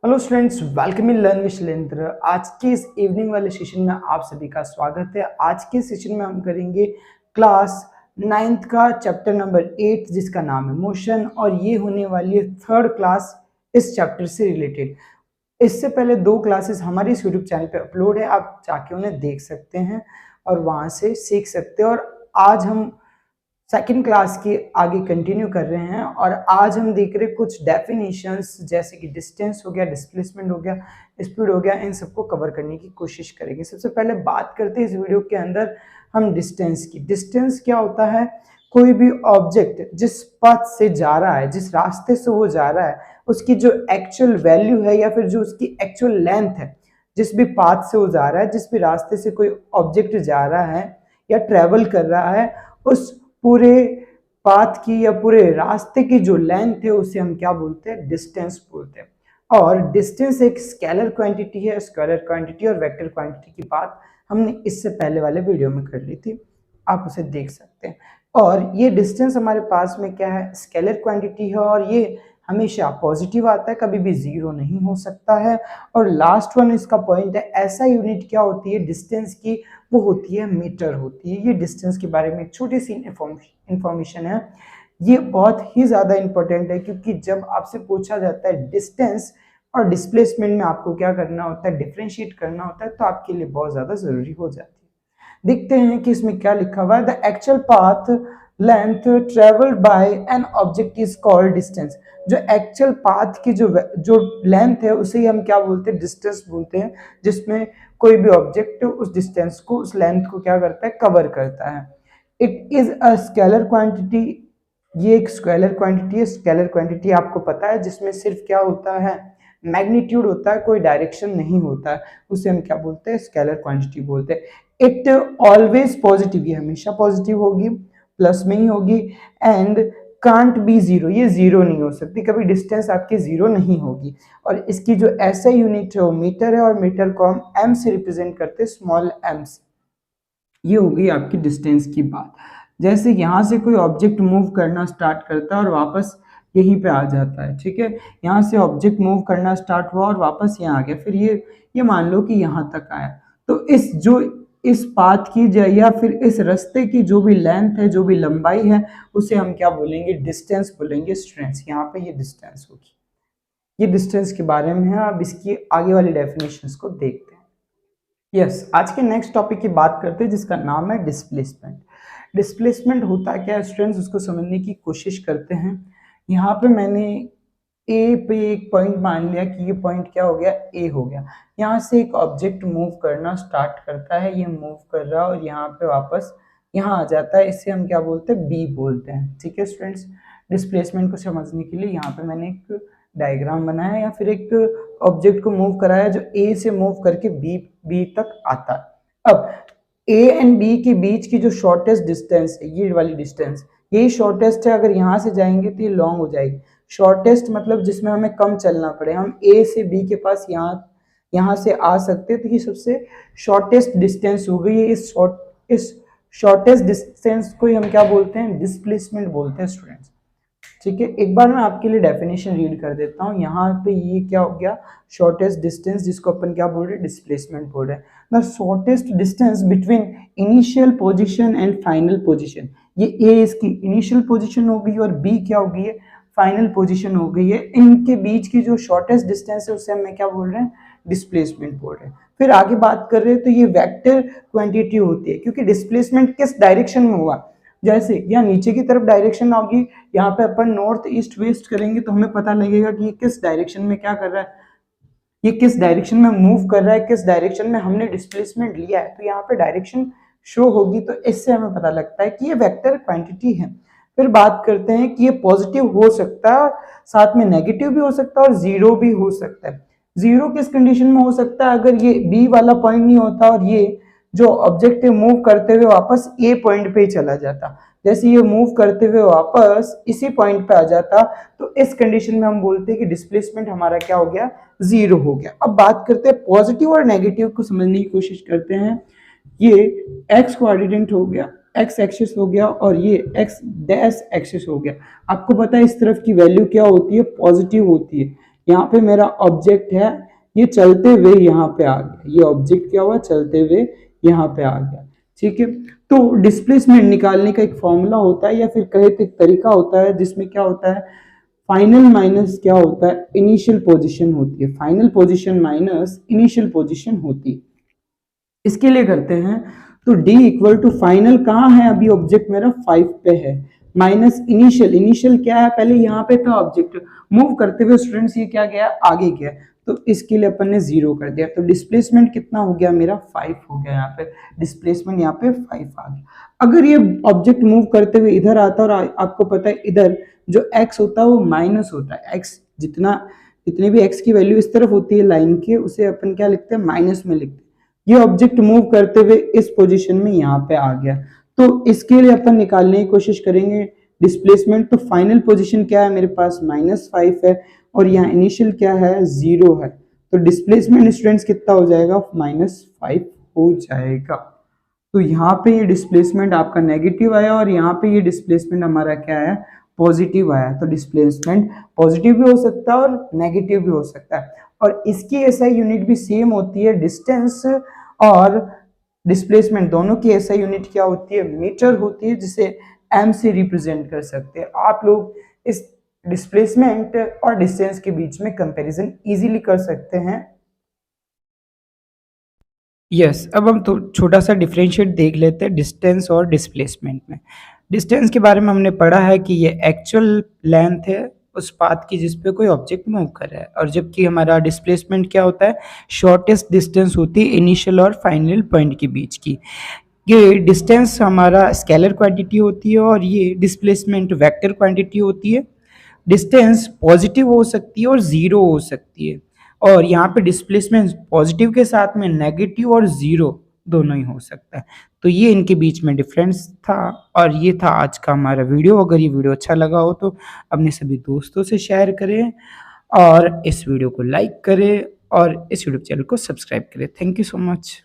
Hello students, welcome in learn with Shailendra. आज के इस इवनिंग वाले सेशन में आप सभी का स्वागत है। आज के सेशन में हम करेंगे क्लास 9th का चैप्टर नंबर 8 जिसका नाम है मोशन, और ये होने वाली है थर्ड क्लास इस चैप्टर से रिलेटेड। इससे पहले 2 क्लासेस हमारे इस यूट्यूब चैनल पे अपलोड है, आप जाके उन्हें देख सकते हैं और वहाँ से सीख सकते हैं। और आज हम सेकेंड क्लास की आगे कंटिन्यू कर रहे हैं और आज हम देख रहे हैं कुछ डेफिनेशंस जैसे कि डिस्टेंस हो गया, डिस्प्लेसमेंट हो गया, स्पीड हो गया, इन सबको कवर करने की कोशिश करेंगे। सबसे पहले बात करते हैं इस वीडियो के अंदर हम डिस्टेंस की। डिस्टेंस क्या होता है? कोई भी ऑब्जेक्ट जिस पथ से जा रहा है, जिस रास्ते से वो जा रहा है, उसकी जो एक्चुअल वैल्यू है या फिर जो उसकी एक्चुअल लेंथ है, जिस भी पाथ से वो जा रहा है, जिस भी रास्ते से कोई ऑब्जेक्ट जा रहा है या ट्रेवल कर रहा है, उस पूरे पाथ की या पूरे रास्ते की जो लेंथ है उसे हम क्या बोलते हैं? डिस्टेंस बोलते हैं। और डिस्टेंस एक स्केलर क्वांटिटी है। स्केलर क्वांटिटी और वेक्टर क्वांटिटी की बात हमने इससे पहले वाले वीडियो में कर ली थी, आप उसे देख सकते हैं। और ये डिस्टेंस हमारे पास में क्या है? स्केलर क्वांटिटी है और ये हमेशा पॉजिटिव आता है, कभी भी जीरो नहीं हो सकता है। और लास्ट वन इसका पॉइंट है, ऐसा यूनिट क्या होती है डिस्टेंस की? वो होती है मीटर होती है। ये डिस्टेंस के बारे में एक छोटी सी इंफॉर्मेशन है, ये बहुत ही ज़्यादा इंपॉर्टेंट है क्योंकि जब आपसे पूछा जाता है डिस्टेंस और डिस्प्लेसमेंट में आपको क्या करना होता है? डिफरेंशिएट करना होता है, तो आपके लिए बहुत ज़्यादा ज़रूरी हो जाती है। देखते हैं कि इसमें क्या लिखा हुआ है। The actual path length travelled by an object is called distance. जो एक्चुअल पाथ की जो लेंथ है उसे ही हम क्या बोलते हैं? डिस्टेंस बोलते हैं, जिसमें कोई भी ऑब्जेक्ट उस डिस्टेंस को, उस लेंथ को क्या करता है? कवर करता है। It is a scalar quantity. ये एक स्केलर क्वांटिटी है। स्केलर क्वांटिटी आपको पता है जिसमें सिर्फ क्या होता है? मैग्नीट्यूड होता है, कोई डायरेक्शन नहीं होता है, उसे हम क्या बोलते हैं? स्केलर क्वांटिटी बोलते हैं। इट ऑलवेज पॉजिटिव, ये हमेशा पॉजिटिव होगी, प्लस में ही होगी। एंड कांट बी जीरो, ये जीरो नहीं हो सकती, कभी डिस्टेंस आपकी जीरो नहीं होगी। और इसकी जो ऐसा यूनिट है वो मीटर है, और मीटर को हम एम से रिप्रेजेंट करते हैं, स्मॉल एम से। ये हो गई आपकी डिस्टेंस की बात। जैसे यहाँ से कोई ऑब्जेक्ट मूव करना स्टार्ट करता है और वापस यहीं पे आ जाता है, ठीक है। यहाँ से ऑब्जेक्ट मूव करना स्टार्ट हुआ और वापस यहाँ आ गया, फिर ये मान लो कि यहाँ तक आया, तो इस पाथ की या फिर इस रास्ते की जो भी लेंथ है, जो भी लंबाई है, उसे हम क्या बोलेंगे? डिस्टेंस बोलेंगे स्टूडेंट्स। यहाँ पे ये डिस्टेंस होगी। ये डिस्टेंस के बारे में है। अब इसकी आगे वाली डेफिनेशंस को देखते हैं। यस, आज के नेक्स्ट टॉपिक की बात करते हैं जिसका नाम है डिस्प्लेसमेंट। डिस्प्लेसमेंट होता क्या है स्टूडेंट्स, उसको समझने की कोशिश करते हैं। यहाँ पे मैंने ए पे एक पॉइंट मान लिया कि ये पॉइंट क्या हो गया? ए हो गया। यहाँ से एक ऑब्जेक्ट मूव करना स्टार्ट करता है, ये मूव कर रहा है और यहाँ पे वापस यहाँ आ जाता है, इससे हम क्या बोलते हैं? बी बोलते हैं, ठीक है स्टूडेंट्स। डिस्प्लेसमेंट को समझने के लिए यहाँ पे मैंने एक डायग्राम बनाया या फिर एक ऑब्जेक्ट को मूव कराया जो ए से मूव करके बी तक आता है। अब ए एंड बी के बीच की जो शॉर्टेस्ट डिस्टेंस है, ये वाली डिस्टेंस, यही शॉर्टेस्ट है। अगर यहाँ से जाएंगे तो ये लॉन्ग हो जाएगी। शॉर्टेस्ट मतलब जिसमें हमें कम चलना पड़े, हम ए से बी के पास यहाँ से आ सकते हैं, तो ये सबसे शॉर्टेस्ट डिस्टेंस हो गई है। इस शॉर्टेस्ट डिस्टेंस को ही हम क्या बोलते हैं? डिस्प्लेसमेंट बोलते हैं स्टूडेंट्स, ठीक है। एक बार मैं आपके लिए डेफिनेशन रीड कर देता हूँ। यहाँ पे ये क्या हो गया? शॉर्टेस्ट डिस्टेंस, जिसको अपन क्या बोल रहे हैं? डिस्प्लेसमेंट बोल रहे हैं। The shortest distance between initial position and final position. ये ए इसकी इनिशियल पोजीशन हो गई और बी क्या हो गई है? फाइनल पोजीशन हो गई है। इनके बीच की जो शॉर्टेस्ट डिस्टेंस है उसे हम क्या बोल रहे हैं? डिस्प्लेसमेंट बोल रहे हैं। फिर आगे बात कर रहे हैं तो ये वेक्टर क्वांटिटी होती है, क्योंकि डिस्प्लेसमेंट किस डायरेक्शन में हुआ? जैसे यहाँ नीचे की तरफ डायरेक्शन होगी, यहाँ पे अपन नॉर्थ ईस्ट वेस्ट करेंगे तो हमें पता लगेगा कि ये किस डायरेक्शन में क्या कर रहा है, ये किस डायरेक्शन में मूव कर रहा है, किस डायरेक्शन में हमने डिस्प्लेसमेंट लिया है। तो यहाँ पे डायरेक्शन शो होगी, तो इससे हमें पता लगता है कि ये वेक्टर क्वांटिटी है। फिर बात करते हैं कि ये पॉजिटिव हो सकता है, साथ में नेगेटिव भी हो सकता है और जीरो भी हो सकता है। जीरो किस कंडीशन में हो सकता है? अगर ये बी वाला पॉइंट नहीं होता और ये जो ऑब्जेक्ट मूव करते हुए वापस ए पॉइंट पे ही चला जाता, जैसे ये मूव करते हुए वापस इसी पॉइंट पे आ जाता, तो इस कंडीशन में हम बोलते हैं कि डिस्प्लेसमेंट हमारा क्या हो गया? जीरो हो गया। अब बात करते हैं पॉजिटिव और नेगेटिव को समझने की कोशिश करते हैं। ये एक्स कोऑर्डिनेट हो गया, एक्स एक्सिस हो गया, और ये एक्स डैश एक्सिस हो गया। आपको पता है इस तरफ की वैल्यू क्या होती है? पॉजिटिव होती है। यहाँ पे मेरा ऑब्जेक्ट है, ये चलते हुए यहाँ पे आ गया, ये ऑब्जेक्ट क्या हुआ, चलते हुए यहाँ पे आ गया। ठीक है, तो डिस्प्लेसमेंट निकालने का एक फॉर्मूला होता है या फिर कहे तो एक तरीका होता है जिसमें क्या होता है, फाइनल माइनस क्या होता है, इनिशियल पोजीशन होती है, final position minus initial position होती है। इसके लिए करते हैं तो d इक्वल टू फाइनल कहाँ है, अभी ऑब्जेक्ट मेरा 5 पे है, माइनस इनिशियल, इनिशियल क्या है, पहले यहाँ पे था ऑब्जेक्ट, मूव करते हुए स्टूडेंट्स ये क्या गया, आगे गया, तो इसके लिए अपन ने 0 कर दिया, तो डिस्प्लेसमेंट कितना हो गया मेरा 5 हो गया, यहाँ पे डिस्प्लेसमेंट यहाँ पे 5 आ गया। अगर ये ऑब्जेक्ट मूव करते हुए इधर आता है और आपको पता है इधर जो x होता है वो माइनस होता है, x जितने भी x की वैल्यू इस तरफ होती है लाइन के, उसे अपन क्या लिखते हैं, माइनस में लिखते हैं। ये ऑब्जेक्ट मूव करते हुए इस पोजीशन में यहाँ पे आ गया, तो इसके लिए अपन निकालने की कोशिश करेंगे डिस्प्लेसमेंट। तो फाइनल पोजीशन क्या है मेरे पास, -5 है, और यहाँ इनिशियल क्या है, 0 है, तो डिस्प्लेसमेंट स्टूडेंट्स कितना हो जाएगा, -5 हो जाएगा। तो यहाँ पे ये डिस्प्लेसमेंट आपका नेगेटिव आया और यहाँ पे ये डिस्प्लेसमेंट हमारा क्या है, पॉजिटिव आया। तो डिस्प्लेसमेंट पॉजिटिव भी हो सकता है और नेगेटिव भी हो सकता है, और इसकी एसआई यूनिट भी सेम होती है, डिस्टेंस और डिस्प्लेसमेंट दोनों की एसआई यूनिट क्या होती है, मीटर होती है, जिसे एम से रिप्रेजेंट कर सकते हैं। आप लोग इस डिस्प्लेसमेंट और डिस्टेंस के बीच में कंपैरिजन इजीली कर सकते हैं। यस, अब हम तो छोटा सा डिफरेंशिएट देख लेते हैं डिस्टेंस और डिस्प्लेसमेंट में। डिस्टेंस के बारे में हमने पढ़ा है कि ये एक्चुअल लेंथ है उस पाथ की जिस पे कोई ऑब्जेक्ट मूव कर रहा है, और जबकि हमारा डिस्प्लेसमेंट क्या होता है, शॉर्टेस्ट डिस्टेंस होती है इनिशियल और फाइनल पॉइंट के बीच की। ये डिस्टेंस हमारा स्केलर क्वांटिटी होती है और ये डिस्प्लेसमेंट वेक्टर क्वांटिटी होती है। डिस्टेंस पॉजिटिव हो सकती है और ज़ीरो हो सकती है, और यहाँ पे डिस्प्लेसमेंट पॉजिटिव के साथ में नेगेटिव और ज़ीरो दोनों ही हो सकता है। तो ये इनके बीच में डिफरेंस था, और ये था आज का हमारा वीडियो। अगर ये वीडियो अच्छा लगा हो तो अपने सभी दोस्तों से शेयर करें, और इस वीडियो को लाइक करें, और इस यूट्यूब चैनल को सब्सक्राइब करें। Thank you so much.